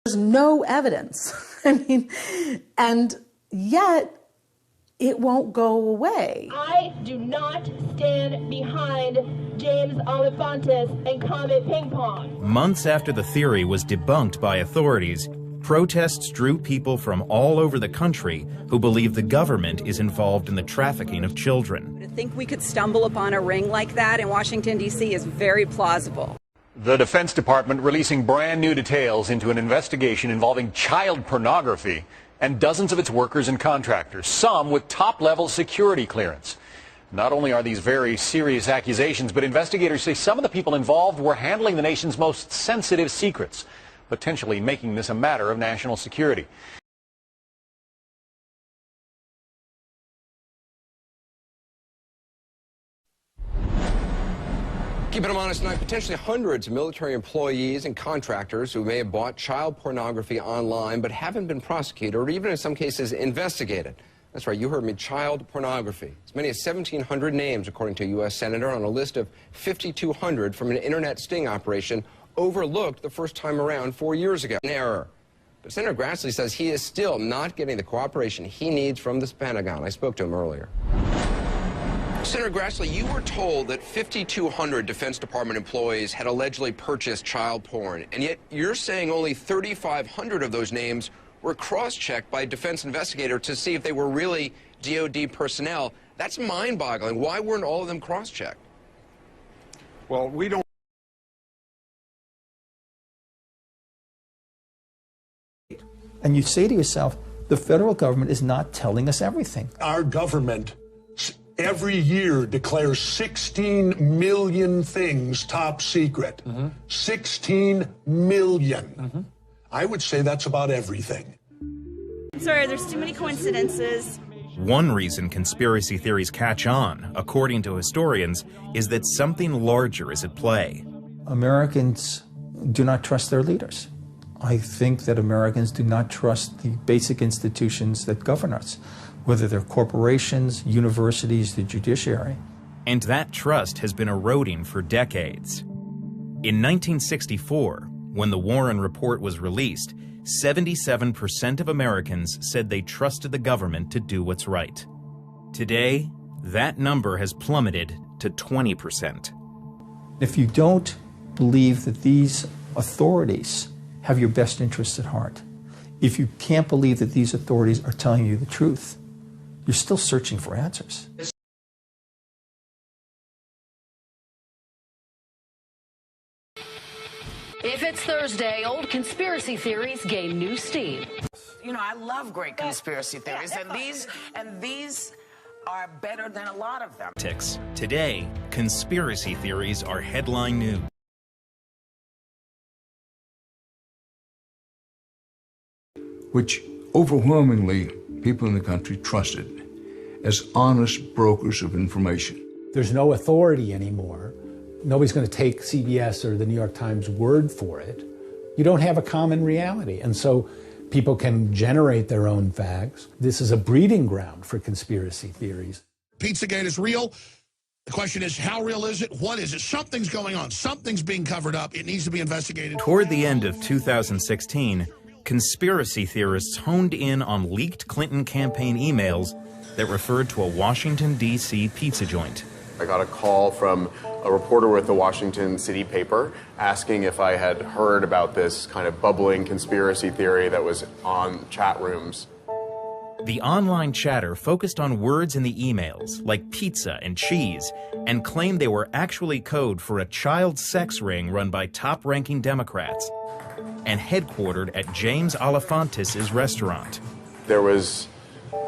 There's no evidence. I mean, and yet it won't go away. I do not stand behind James Alefantis and Comet Ping Pong. Months after the theory was debunked by authorities, protests drew people from all over the country who believe the government is involved in the trafficking of children. To think we could stumble upon a ring like that in Washington, D.C. is very plausible. The Defense Department releasing brand new details into an investigation involving child pornography and dozens of its workers and contractors, some with top-level security clearance. Not only are these very serious accusations, but investigators say some of the people involved were handling the nation's most sensitive secrets, potentially making this a matter of national security. Keeping them honest tonight, potentially hundreds of military employees and contractors who may have bought child pornography online but haven't been prosecuted or even in some cases investigated. That's right, you heard me, child pornography. As many as 1,700 names, according to a U.S. senator, on a list of 5,200 from an internet sting operation overlooked the first time around 4 years ago. An error. But Senator Grassley says he is still not getting the cooperation he needs from the Pentagon. I spoke to him earlier. Senator Grassley, you were told that 5,200 Defense Department employees had allegedly purchased child porn, and yet you're saying only 3,500 of those names were cross-checked by a defense investigator to see if they were really DOD personnel. That's mind-boggling. Why weren't all of them cross-checked? Well, we don't. And you say to yourself, the federal government is not telling us everything. Our government every year declares 16 million things top secret. 16 million. I would say that's about everything. Sorry, there's too many coincidences. One reason conspiracy theories catch on, according to historians, is that something larger is at play. Americans do not trust their leaders. I think that Americans do not trust the basic institutions that govern us, whether they're corporations, universities, the judiciary. And that trust has been eroding for decades. In 1964, when the Warren Report was released, 77% of Americans said they trusted the government to do what's right. Today, that number has plummeted to 20%. If you don't believe that these authorities have your best interests at heart, if you can't believe that these authorities are telling you the truth, you're still searching for answers. If it's Thursday, old conspiracy theories gain new steam. You know, I love great conspiracy theories, and these are better than a lot of them. Today, conspiracy theories are headline news. Which overwhelmingly people in the country trusted as honest brokers of information. There's no authority anymore. Nobody's going to take CBS or the New York Times word for it. You don't have a common reality. And so people can generate their own facts. This is a breeding ground for conspiracy theories. Pizzagate is real. The question is, how real is it? What is it? Something's going on. Something's being covered up. It needs to be investigated. Toward the end of 2016, conspiracy theorists honed in on leaked Clinton campaign emails that referred to a Washington, D.C. pizza joint. I got a call from a reporter with the Washington City paper asking if I had heard about this kind of bubbling conspiracy theory that was on chat rooms. The online chatter focused on words in the emails, like pizza and cheese, and claimed they were actually code for a child sex ring run by top-ranking Democrats and headquartered at James Alefantis' restaurant. There was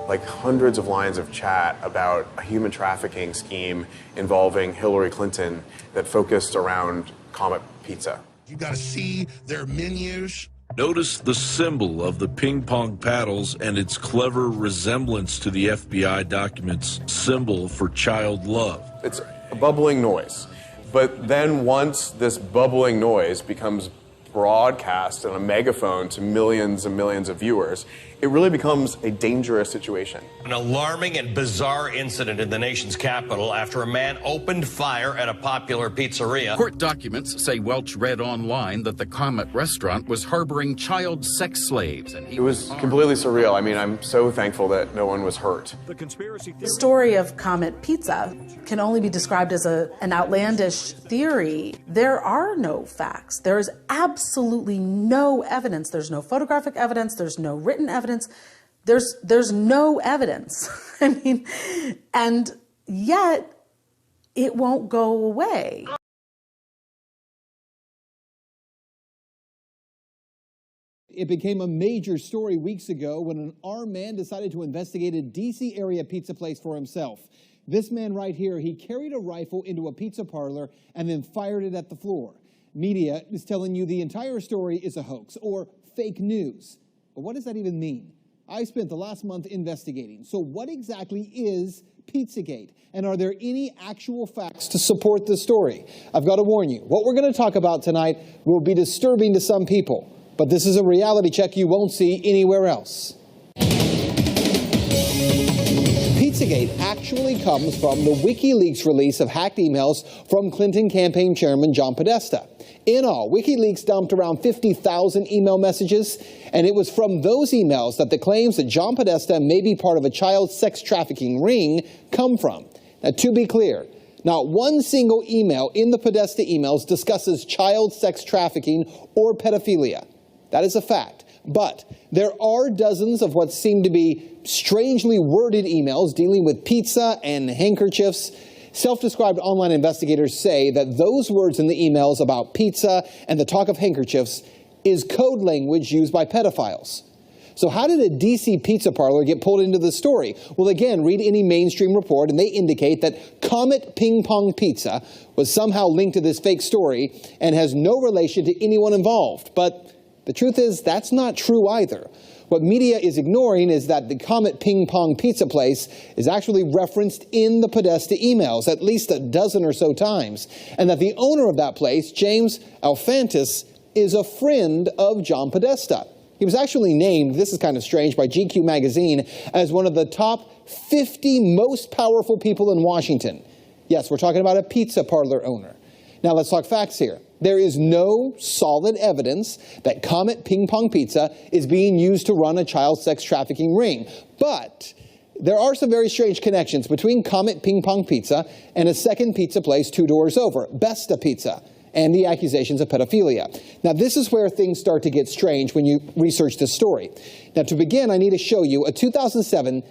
like hundreds of lines of chat about a human trafficking scheme involving Hillary Clinton that focused around Comet Pizza. You got to see their menus. Notice the symbol of the ping pong paddles and its clever resemblance to the FBI documents symbol for child love. It's a bubbling noise. But then once this bubbling noise becomes broadcast on a megaphone to millions and millions of viewers, it really becomes a dangerous situation. An alarming and bizarre incident in the nation's capital after a man opened fire at a popular pizzeria. Court documents say Welch read online that the Comet restaurant was harboring child sex slaves. And it was completely surreal. I mean, I'm so thankful that no one was hurt. The story of Comet Pizza can only be described as an outlandish theory. There are no facts. There is absolutely no evidence. There's no photographic evidence. There's no written evidence. There's no evidence. I mean, and yet it won't go away. It became a major story weeks ago when an armed man decided to investigate a D.C. area pizza place for himself. This man right here, he carried a rifle into a pizza parlor and then fired it at the floor. Media is telling you the entire story is a hoax or fake news. But what does that even mean? I spent the last month investigating. So what exactly is Pizzagate? And are there any actual facts to support this story? I've got to warn you, what we're going to talk about tonight will be disturbing to some people. But this is a reality check you won't see anywhere else. Pizzagate actually comes from the WikiLeaks release of hacked emails from Clinton campaign chairman John Podesta. In all, WikiLeaks dumped around 50,000 email messages, and it was from those emails that the claims that John Podesta may be part of a child sex trafficking ring come from. Now, to be clear, not one single email in the Podesta emails discusses child sex trafficking or pedophilia. That is a fact. But there are dozens of what seem to be strangely worded emails dealing with pizza and handkerchiefs. Self-described online investigators say that those words in the emails about pizza and the talk of handkerchiefs is code language used by pedophiles. So how did a D.C. pizza parlor get pulled into the story? Well, again, read any mainstream report, and they indicate that Comet Ping Pong Pizza was somehow linked to this fake story and has no relation to anyone involved. But the truth is, that's not true either. What media is ignoring is that the Comet Ping Pong Pizza place is actually referenced in the Podesta emails at least a dozen or so times, and that the owner of that place, James Alfantis, is a friend of John Podesta. He was actually named, this is kind of strange, by GQ magazine as one of the top 50 most powerful people in Washington. Yes, we're talking about a pizza parlor owner. Now let's talk facts here. There is no solid evidence that Comet Ping Pong Pizza is being used to run a child sex trafficking ring. But there are some very strange connections between Comet Ping Pong Pizza and a second pizza place 2 doors over, Besta Pizza, and the accusations of pedophilia. Now, this is where things start to get strange when you research this story. Now, to begin, I need to show you a 2007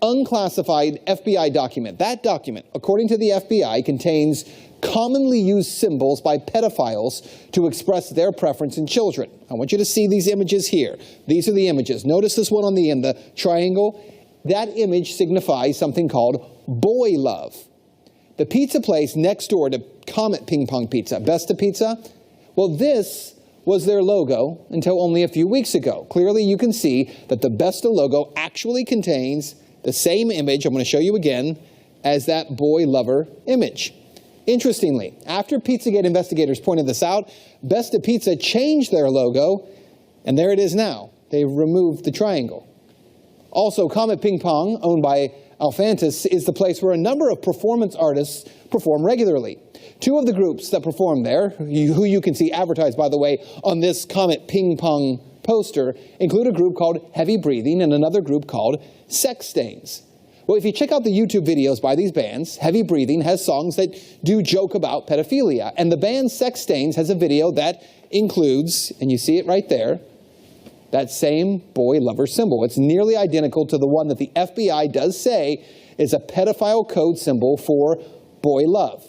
unclassified FBI document. That document, according to the FBI, contains commonly used symbols by pedophiles to express their preference in children. I want you to see these images here. These are the images. Notice this one on the end, the triangle. That image signifies something called boy love. The pizza place next door to Comet Ping Pong Pizza, Besta Pizza, well, this was their logo until only a few weeks ago. Clearly, you can see that the Besta logo actually contains the same image, I'm going to show you again, as that boy lover image. Interestingly, after Pizzagate investigators pointed this out, Besta Pizza changed their logo, and there it is now. They've removed the triangle. Also, Comet Ping Pong, owned by Alfantis, is the place where a number of performance artists perform regularly. 2 of the groups that perform there, who you can see advertised, by the way, on this Comet Ping Pong poster, include a group called Heavy Breathing and another group called Sex Stains. Well, if you check out the YouTube videos by these bands, Heavy Breathing has songs that do joke about pedophilia, and the band Sex Stains has a video that includes, and you see it right there, that same boy lover symbol. It's nearly identical to the one that the FBI does say is a pedophile code symbol for boy love.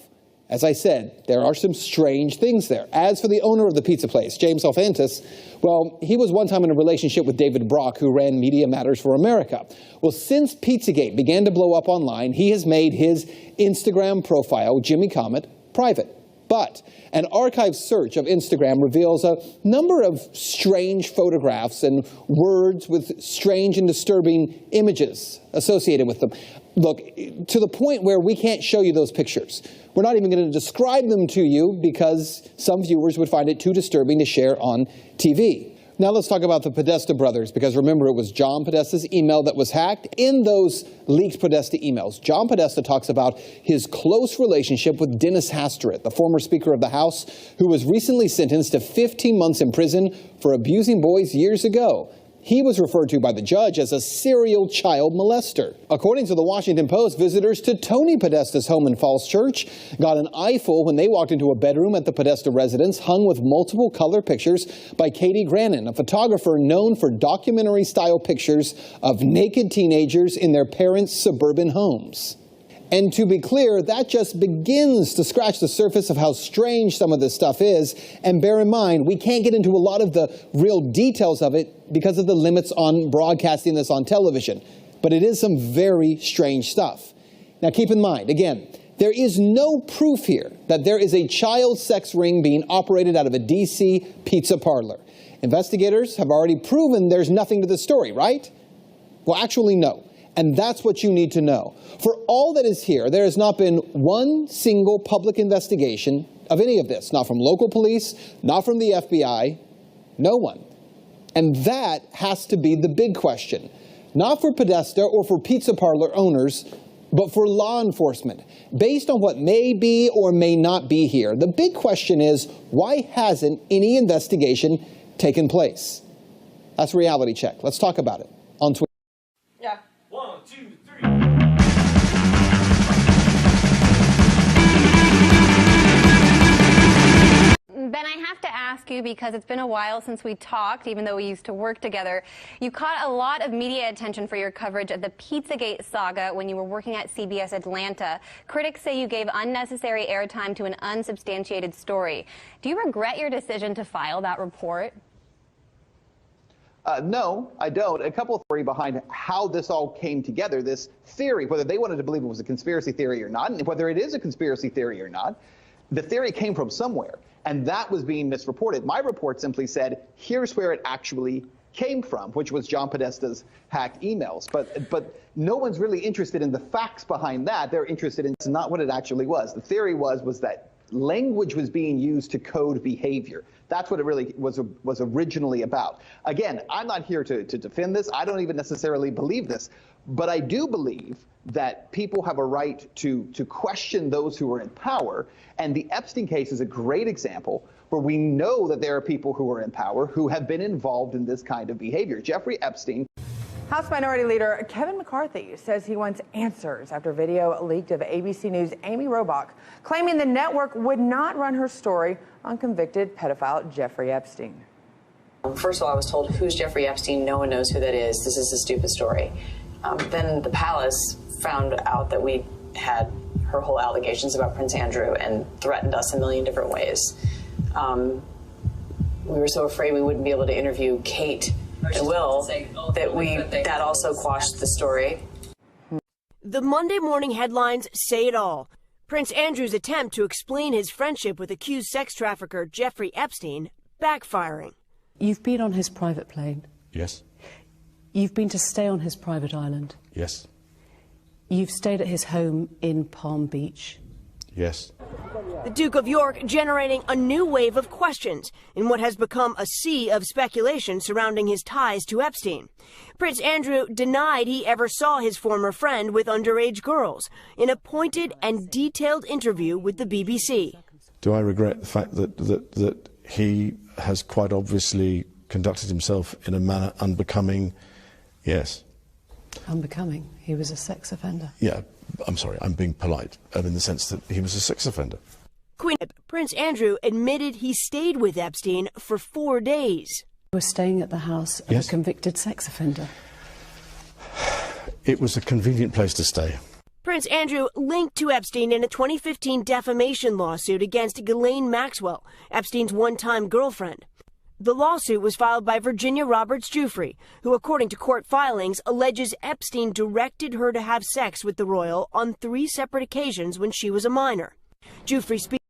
As I said, there are some strange things there. As for the owner of the pizza place, James Alfantis, well, he was one time in a relationship with David Brock, who ran Media Matters for America. Well, since Pizzagate began to blow up online, he has made his Instagram profile, Jimmy Comet, private. But an archived search of Instagram reveals a number of strange photographs and words with strange and disturbing images associated with them. Look, to the point where we can't show you those pictures. We're not even going to describe them to you because some viewers would find it too disturbing to share on TV. Now let's talk about the Podesta brothers, because remember, it was John Podesta's email that was hacked. In those leaked Podesta emails, John Podesta talks about his close relationship with Dennis Hastert, the former Speaker of the House, who was recently sentenced to 15 months in prison for abusing boys years ago. He was referred to by the judge as a serial child molester. According to the Washington Post, visitors to Tony Podesta's home in Falls Church got an eyeful when they walked into a bedroom at the Podesta residence hung with multiple color pictures by Katie Grannon, a photographer known for documentary-style pictures of naked teenagers in their parents' suburban homes. And to be clear, that just begins to scratch the surface of how strange some of this stuff is. And bear in mind, we can't get into a lot of the real details of it because of the limits on broadcasting this on television. But it is some very strange stuff. Now keep in mind, again, there is no proof here that there is a child sex ring being operated out of a D.C. pizza parlor. Investigators have already proven there's nothing to the story, right? Well, actually, no. And that's what you need to know. For all that is here, there has not been one single public investigation of any of this. Not from local police, not from the FBI, no one. And that has to be the big question. Not for Podesta or for pizza parlor owners, but for law enforcement. Based on what may be or may not be here, the big question is, why hasn't any investigation taken place? That's Reality Check. Let's talk about it on Twitter. Yeah. 1, 2, 3. Ben, I have to ask you, because it's been a while since we talked, even though we used to work together. You caught a lot of media attention for your coverage of the Pizzagate saga when you were working at CBS Atlanta. Critics say you gave unnecessary airtime to an unsubstantiated story. Do you regret your decision to file that report? No, I don't. A couple of theories behind how this all came together, this theory, whether they wanted to believe it was a conspiracy theory or not, and whether it is a conspiracy theory or not, the theory came from somewhere, and that was being misreported. My report simply said, here's where it actually came from, which was John Podesta's hacked emails. But no one's really interested in the facts behind that. They're interested in not what it actually was. The theory was that language was being used to code behavior. That's what it really was originally about. Again, I'm not here to defend this. I don't even necessarily believe this. But I do believe that people have a right to question those who are in power. And the Epstein case is a great example where we know that there are people who are in power who have been involved in this kind of behavior. Jeffrey Epstein. House Minority Leader Kevin McCarthy says he wants answers after video leaked of ABC News' Amy Robach claiming the network would not run her story on convicted pedophile Jeffrey Epstein. First of all, I was told, who's Jeffrey Epstein? No one knows who that is. This is a stupid story. Then the palace found out that we had her whole allegations about Prince Andrew and threatened us a million different ways. We were so afraid we wouldn't be able to interview Kate and Will that also quashed the story. The Monday morning headlines say it all. Prince Andrew's attempt to explain his friendship with accused sex trafficker Jeffrey Epstein backfiring. You've been on his private plane. Yes. You've been to stay on his private island. Yes. You've stayed at his home in Palm Beach. Yes. The Duke of York generating a new wave of questions in what has become a sea of speculation surrounding his ties to Epstein. Prince Andrew denied he ever saw his former friend with underage girls in a pointed and detailed interview with the BBC. Do I regret the fact that he has quite obviously conducted himself in a manner unbecoming? Yes. Unbecoming? He was a sex offender. Yeah, I'm sorry, I'm being polite, in the sense that he was a sex offender. Prince Andrew admitted he stayed with Epstein for 4 days. You were staying at the house of a convicted sex offender. It was a convenient place to stay. Prince Andrew linked to Epstein in a 2015 defamation lawsuit against Ghislaine Maxwell, Epstein's one-time girlfriend. The lawsuit was filed by Virginia Roberts Giuffre, who, according to court filings, alleges Epstein directed her to have sex with the royal on 3 separate occasions when she was a minor. Giuffre speaks.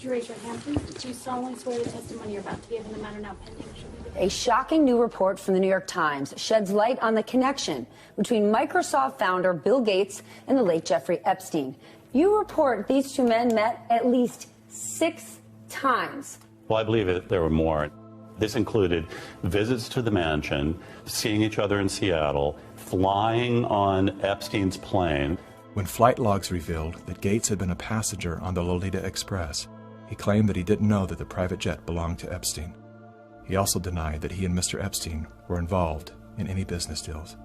Would you raise your hand, please? Do you solemnly swear the testimony you're about to give in the matter now pending shall be the truth? A shocking new report from the New York Times sheds light on the connection between Microsoft founder Bill Gates and the late Jeffrey Epstein. You report these two men met at least 6 times. Well, I believe there were more. This included visits to the mansion, seeing each other in Seattle, flying on Epstein's plane. When flight logs revealed that Gates had been a passenger on the Lolita Express, he claimed that he didn't know that the private jet belonged to Epstein. He also denied that he and Mr. Epstein were involved in any business deals.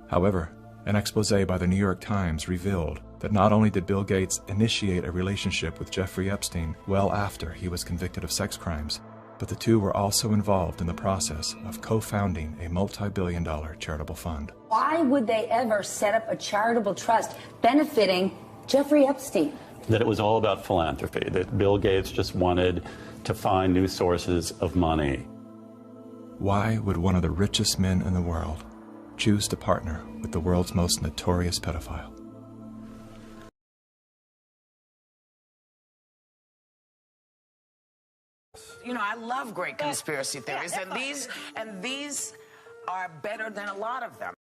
However, an expose by the New York Times revealed that not only did Bill Gates initiate a relationship with Jeffrey Epstein well after he was convicted of sex crimes, but the two were also involved in the process of co-founding a multi-billion-dollar charitable fund. Why would they ever set up a charitable trust benefiting Jeffrey Epstein? That it was all about philanthropy, that Bill Gates just wanted to find new sources of money. Why would one of the richest men in the world choose to partner with the world's most notorious pedophile? You know, I love great conspiracy theories, and these are better than a lot of them.